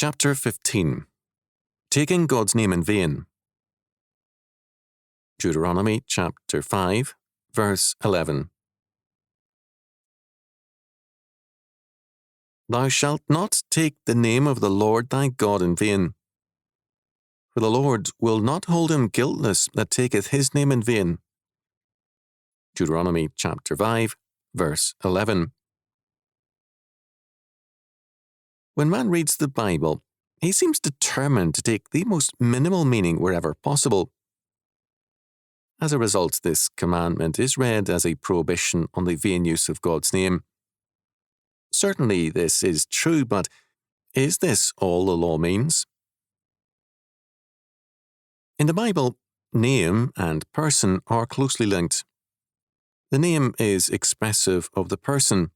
Chapter 15. Taking God's Name in Vain. Deuteronomy chapter 5, verse 11. Thou shalt not take the name of the Lord thy God in vain. For the Lord will not hold him guiltless that taketh his name in vain. Deuteronomy chapter 5, verse 11. When man reads the Bible, he seems determined to take the most minimal meaning wherever possible. As a result, this commandment is read as a prohibition on the vain use of God's name. Certainly this is true, but is this all the law means? In the Bible, name and person are closely linked. The name is expressive of the person.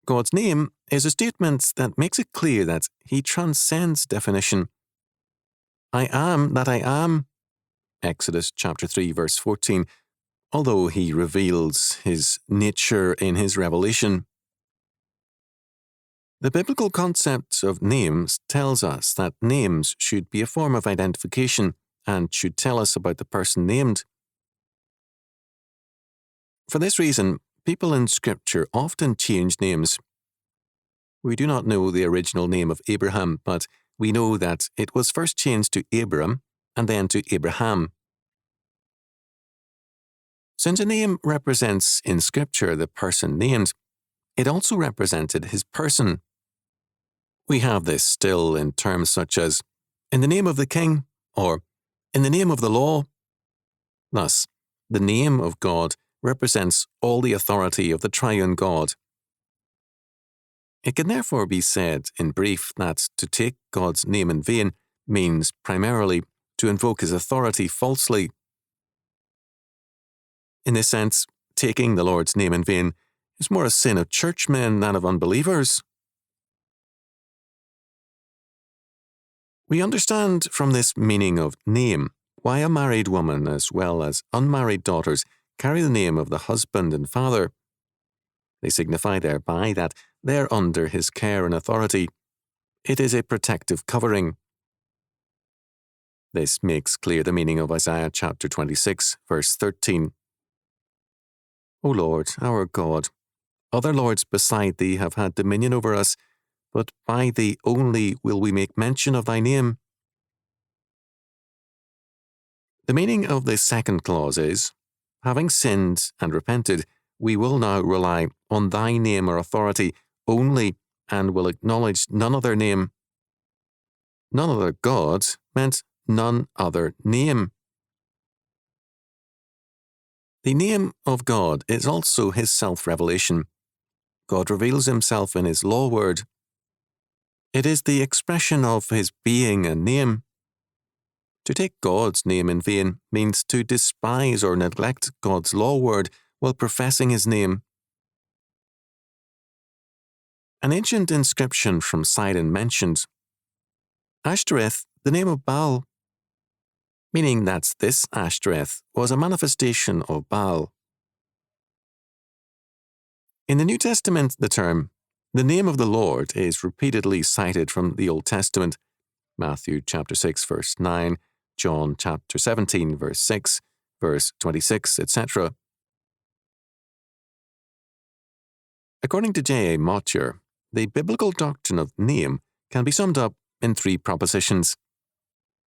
God's name is a statement that makes it clear that he transcends definition. I am that I am, Exodus chapter 3, verse 14, although he reveals his nature in his revelation. The biblical concept of names tells us that names should be a form of identification and should tell us about the person named. For this reason, people in Scripture often change names. We do not know the original name of Abraham, but we know that it was first changed to Abram and then to Abraham. Since a name represents in Scripture the person named, it also represented his person. We have this still in terms such as, in the name of the king, or in the name of the law. Thus, the name of God represents all the authority of the triune God. It can therefore be said, in brief, that to take God's name in vain means primarily to invoke his authority falsely. In this sense, taking the Lord's name in vain is more a sin of churchmen than of unbelievers. We understand from this meaning of name why a married woman as well as unmarried daughters carry the name of the husband and father. They signify thereby that they are under his care and authority. It is a protective covering. This makes clear the meaning of Isaiah chapter 26, verse 13. O Lord, our God, other lords beside thee have had dominion over us, but by thee only will we make mention of thy name. The meaning of the second clause is, having sinned and repented, we will now rely on thy name or authority only and will acknowledge none other name. None other God meant none other name. The name of God is also his self-revelation. God reveals himself in his law word. It is the expression of his being and name. To take God's name in vain means to despise or neglect God's law word while professing his name. An ancient inscription from Sidon mentioned, Ashtoreth, the name of Baal, meaning that this Ashtoreth was a manifestation of Baal. In the New Testament, the term, the name of the Lord, is repeatedly cited from the Old Testament, Matthew chapter 6, verse 9, John chapter 17, verse 6, verse 26, etc. According to J.A. Motcher, the biblical doctrine of name can be summed up in three propositions.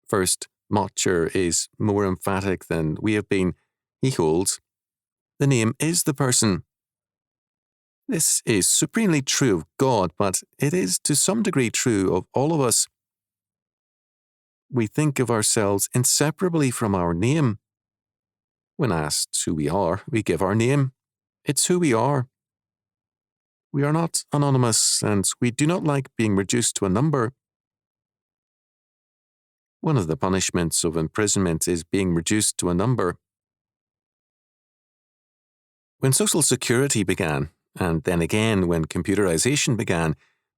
First, Motcher is more emphatic than we have been. He holds, the name is the person. This is supremely true of God, but it is to some degree true of all of us. We think of ourselves inseparably from our name. When asked who we are, we give our name. It's who we are. We are not anonymous, and we do not like being reduced to a number. One of the punishments of imprisonment is being reduced to a number. When Social Security began, and then again when computerization began,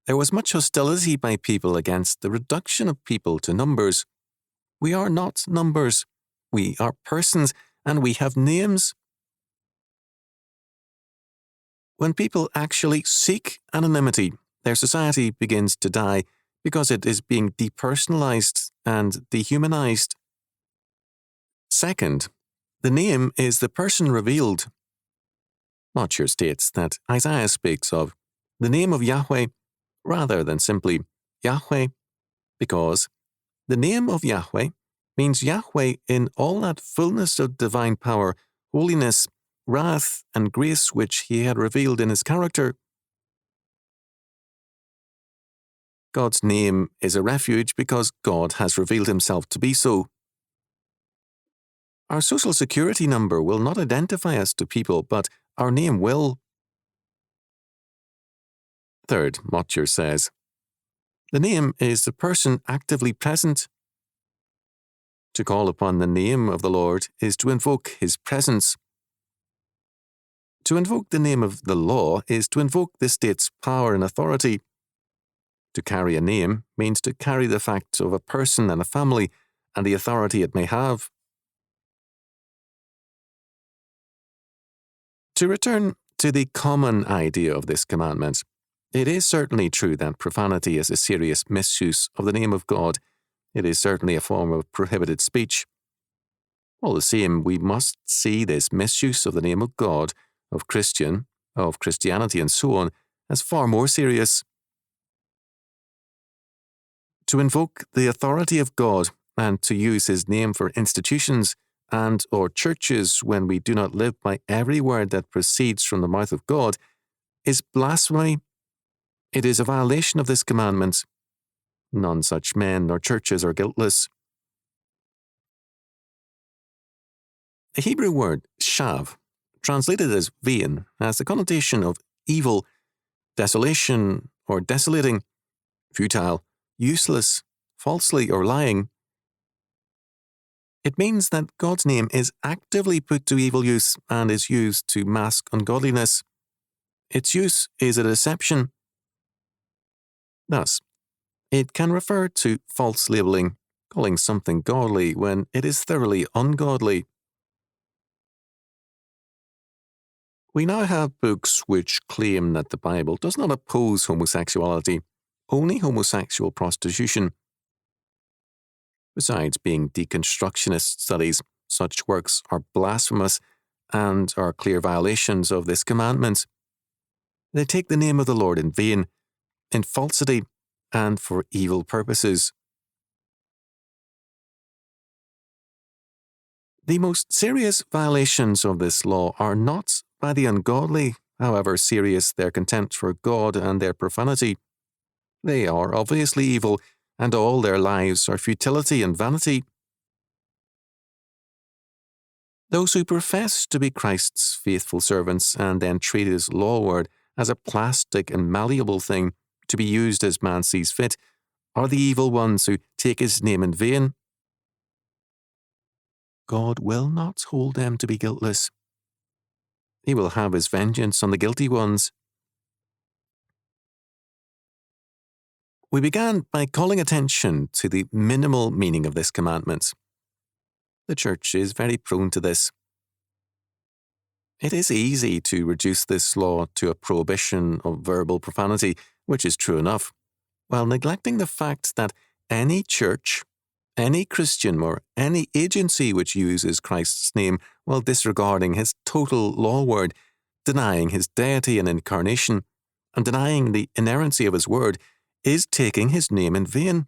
there was much hostility by people against the reduction of people to numbers. We are not numbers. We are persons, and we have names. When people actually seek anonymity, Their society begins to die because it is being depersonalized and dehumanized. Second, the name is the person revealed. Motcher states that Isaiah speaks of the name of Yahweh rather than simply Yahweh, because the name of Yahweh means Yahweh in all that fullness of divine power, holiness, wrath, and grace which he had revealed in his character. God's name is a refuge because God has revealed himself to be so. Our social security number will not identify us to people, but our name will. Third, Motcher says, the name is the person actively present. To call upon the name of the Lord is to invoke his presence. To invoke the name of the law is to invoke the state's power and authority. To carry a name means to carry the fact of a person and a family and the authority it may have. To return to the common idea of this commandment, it is certainly true that profanity is a serious misuse of the name of God. It is certainly a form of prohibited speech. All the same, we must see this misuse of the name of God, of Christian, of Christianity, and so on, as far more serious. To invoke the authority of God and to use his name for institutions and or churches when we do not live by every word that proceeds from the mouth of God is blasphemy. It is a violation of this commandment. None such men nor churches are guiltless. The Hebrew word shav, translated as vain, has the connotation of evil, desolation, or desolating, futile, useless, falsely, or lying. It means that God's name is actively put to evil use and is used to mask ungodliness. Its use is a deception. Thus, it can refer to false labeling, calling something godly when it is thoroughly ungodly. We now have books which claim that the Bible does not oppose homosexuality, only homosexual prostitution. Besides being deconstructionist studies, such works are blasphemous and are clear violations of this commandment. They take the name of the Lord in vain, in falsity, and for evil purposes. The most serious violations of this law are not by the ungodly, however serious their contempt for God and their profanity. They are obviously evil, and all their lives are futility and vanity. Those who profess to be Christ's faithful servants and then treat his law word as a plastic and malleable thing to be used as man sees fit are the evil ones who take his name in vain. God will not hold them to be guiltless. He will have his vengeance on the guilty ones. We began by calling attention to the minimal meaning of this commandment. The church is very prone to this. It is easy to reduce this law to a prohibition of verbal profanity, which is true enough, while neglecting the fact that any church, any Christian, or any agency which uses Christ's name while disregarding his total law word, denying his deity and incarnation, and denying the inerrancy of his word, is taking his name in vain.